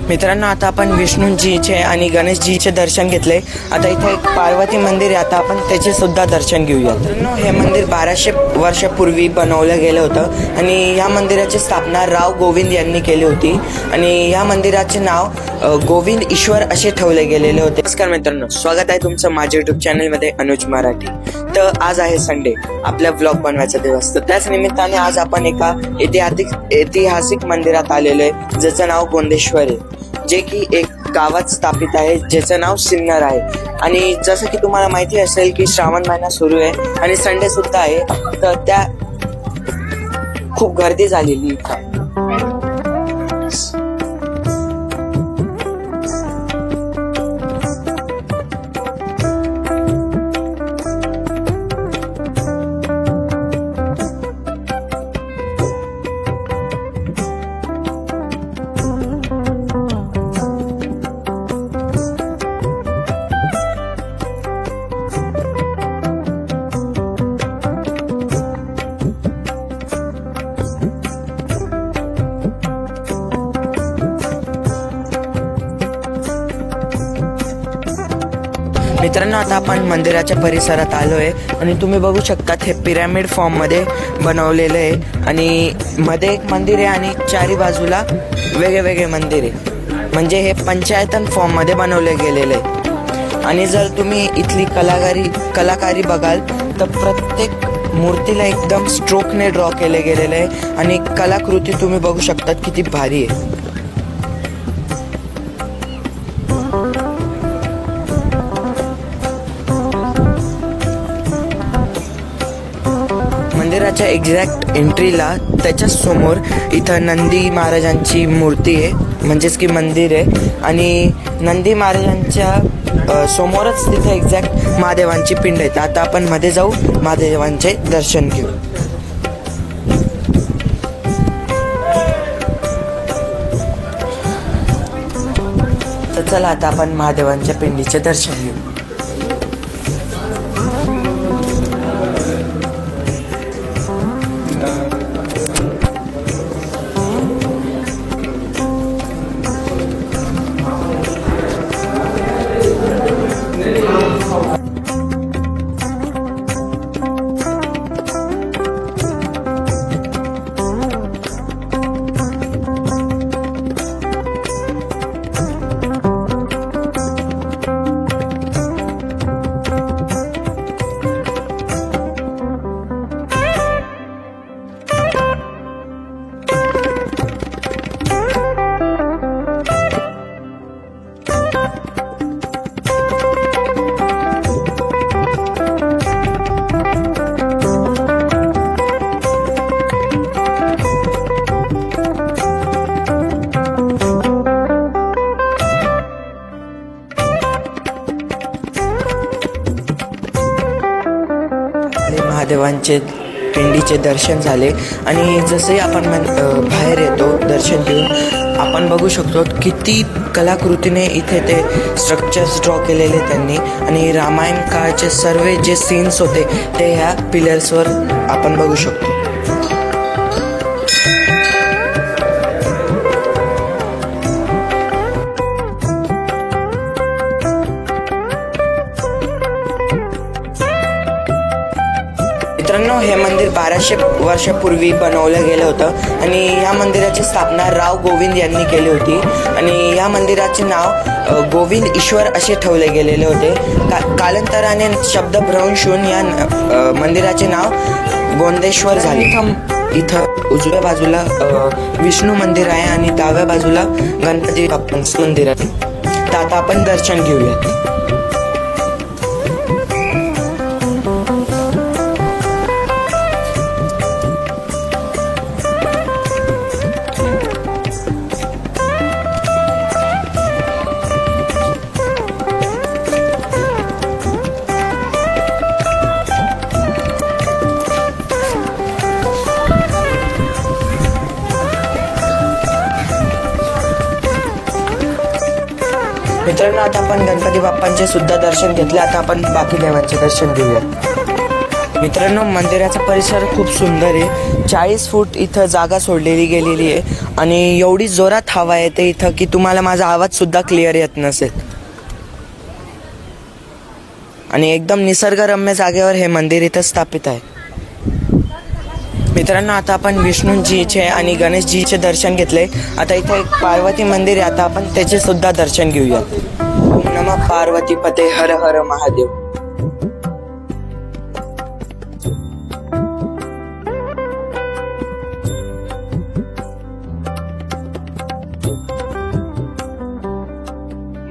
मित्रांनो, आता आपण विष्णूजीचे आणि गणेशजीचे दर्शन घेतले. आता इथे एक पार्वती मंदिर आहे, आता आपण त्याचे सुद्धा दर्शन घेऊया. मित्रांनो, हे मंदिर 1200 वर्षापूर्वी बनवलं गेलं होतं आणि या मंदिराची स्थापना राव गोविंद यांनी केली होती आणि या मंदिराचे नाव गोविंद ईश्वर असे ठेवले गेलेले होते. नमस्कार मित्रांनो, स्वागत आहे तुमचं माझ्या युट्यूब चॅनलमध्ये अनुज मराठी. तर आज आहे संडे, आपला व्लॉग बनवायचा दिवस. तर त्याच निमित्ताने आज आपण एका ऐतिहासिक मंदिरात आलेलो आहे, ज्याचं नाव गोंदेश्वर आहे, जे की एक गावात स्थापित आहे, ज्याचं नाव सिन्नर आहे. आणि जसं की तुम्हाला माहिती असेल की श्रावण महिना सुरू आहे आणि संडे सुद्धा आहे, तर त्या खूप गर्दी झालेली इथं. मित्रांनो, आता आपण मंदिराच्या परिसरात आलोय आणि तुम्ही बघू शकता हे पिरॅमिड फॉर्म मध्ये बनवलेलं आहे आणि मध्ये एक मंदिर आहे आणि चारी बाजूला वेगळे मंदिर आहे, म्हणजे हे पंचायतन फॉर्म मध्ये बनवले गेलेले आहे. आणि जर तुम्ही इथली कलाकारी बघाल तर प्रत्येक मूर्तीला एकदम स्ट्रोकने ड्रॉ केले गेलेले आहे आणि कलाकृती तुम्ही बघू शकता किती भारी आहे. मंदिराच्या एक्झॅक्ट एंट्रीला त्याच्या समोर इथं नंदी महाराजांची मूर्ती आहे, म्हणजेच की मंदिर आहे. आणि नंदी महाराजांच्या समोरच तिथं एक्झॅक्ट महादेवांची पिंड आहे. आता आपण मध्ये जाऊ, महादेवांचे दर्शन घेऊ. तर चला आता आपण महादेवांच्या पिंडीचे दर्शन घेऊ. महादेवांचे पिंडीचे दर्शन झाले आणि जसे आपण बाहेर येतो दर्शन घेऊन, आपण बघू शकतो किती कलाकृतीने इथे ते स्ट्रक्चर्स ड्रॉ केलेले त्यांनी. आणि रामायण काळचे सर्व जे सीन्स होते ते ह्या पिलर्सवर आपण बघू शकतो. मित्रांनो, हे मंदिर 1200 वर्षापूर्वी बनवलं गेलं होतं आणि या मंदिराची स्थापना राव गोविंद यांनी केली होती आणि या मंदिराचे नाव गोविंद ईश्वर असे ठेवले गेलेले होते. कालांतराने शब्दभ्रंश होऊन या मंदिराचे नाव गोंदेश्वर झाले. इथं उजव्या बाजूला विष्णू मंदिर आहे आणि डाव्या बाजूला गणपती बाप्पांचं मंदिर आहे. तर आता आपण दर्शन घेऊया. मित्रांनो, आता आपण गणपती बाप्पांचे सुद्धा दर्शन घेतले. आता आपण बाकी देवांचे दर्शन घेऊया. मित्रांनो, मंदिराचा परिसर खूप सुंदर आहे. 40 फूट इथं जागा सोडलेली गेलेली आहे आणि एवढी जोरात हवा येते इथं की तुम्हाला माझा आवाज सुद्धा क्लिअर येत नसेल. आणि एकदम निसर्गरम्य जागेवर हे मंदिर इथं स्थापित आहे. मित्रांनो, आता आपण विष्णूजीचे आणि गणेशजीचे दर्शन घेतले. आता इथं एक पार्वती मंदिर आहे, आता आपण त्याचे सुद्धा दर्शन घेऊया. ओम नमः पार्वती पते हर हर महादेव.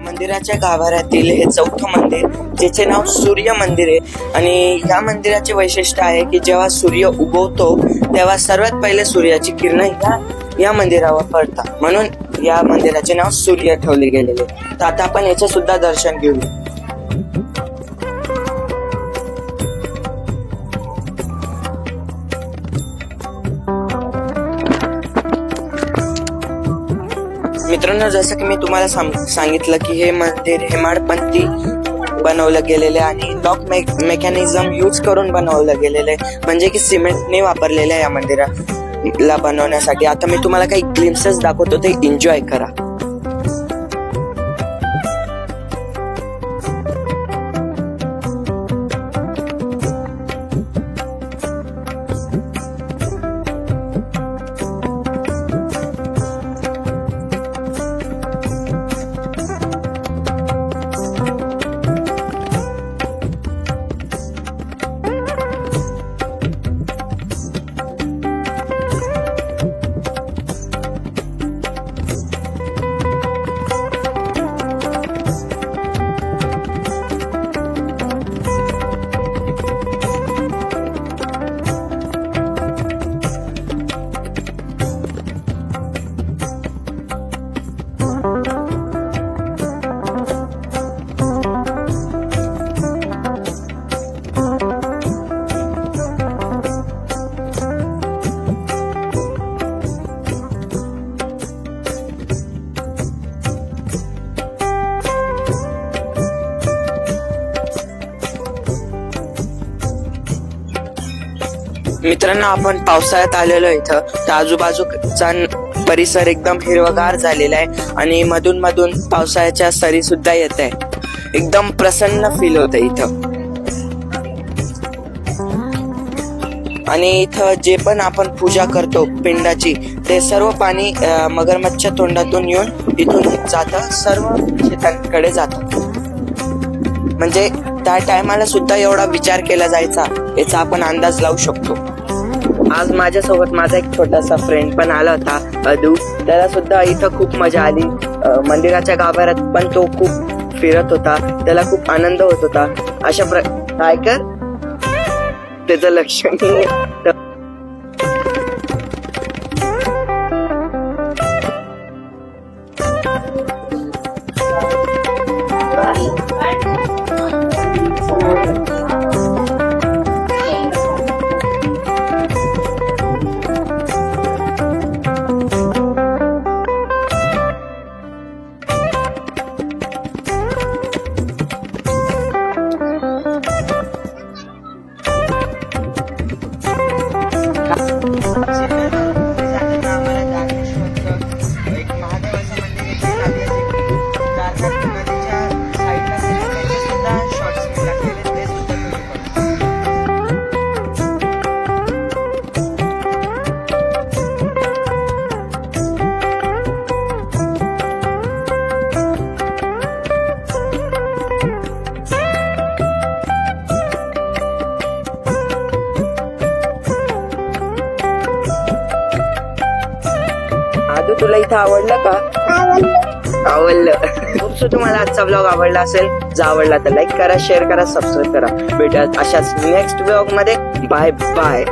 मंदिराच्या गाभाऱ्यातील हे चौथं मंदिर, ज्याचे नाव सूर्य मंदिर आहे. आणि या मंदिराचे वैशिष्ट्य आहे की जेव्हा सूर्य उगवतो तेव्हा सर्वात पहिले सूर्याची किरणं या मंदिरावर पडतात, म्हणून या मंदिराचे नाव सूर्य ठेवले गेलेले. तर आता आपण याचे सुद्धा दर्शन घेऊ. मित्रांनो, जसं की मी तुम्हाला सांगितलं की हे मंदिर हेमाडपंथी बनवलं गेलेलं आहे आणि लॉक मेकॅनिझम यूज करून बनवलं गेलेलं आहे, म्हणजे की सिमेंटने वापरलेलं आहे या मंदिराला बनवण्यासाठी. आता मी तुम्हाला काही ग्लिम्सेस दाखवतो, ते एन्जॉय करा. मित्रांनो, आपण पावसाळ्यात आलेलो इथं, तर आजूबाजूचा परिसर एकदम हिरवगार झालेला आहे आणि मधून मधून पावसाळ्याच्या सरी सुद्धा येत आहे. एकदम प्रसन्न फील होत इथं. आणि इथं जे पण आपण पूजा करतो पिंडाची, ते सर्व पाणी मगरमच्छच्या तोंडातून येऊन इथून जातं, सर्व शेतांकडे जातं. म्हणजे त्या टायमाला सुद्धा एवढा विचार केला जायचा याचा आपण अंदाज लावू शकतो. आज माझ्यासोबत माझा एक छोटासा फ्रेंड पण आला होता, अदू. त्याला सुद्धा इथं खूप मजा आली. मंदिराच्या गाभाऱ्यात पण तो खूप फिरत होता, त्याला खूप आनंद होत होता. अशा काय कर त्याचं लक्ष नाही. तुला इथं आवडलं का? आवडलं. खूप तुम्हाला आजचा ब्लॉग आवडला असेल. जर आवडला तर लाईक करा, शेअर करा, सबस्क्राईब करा. भेटूयात अशाच नेक्स्ट ब्लॉग मध्ये. Bye bye.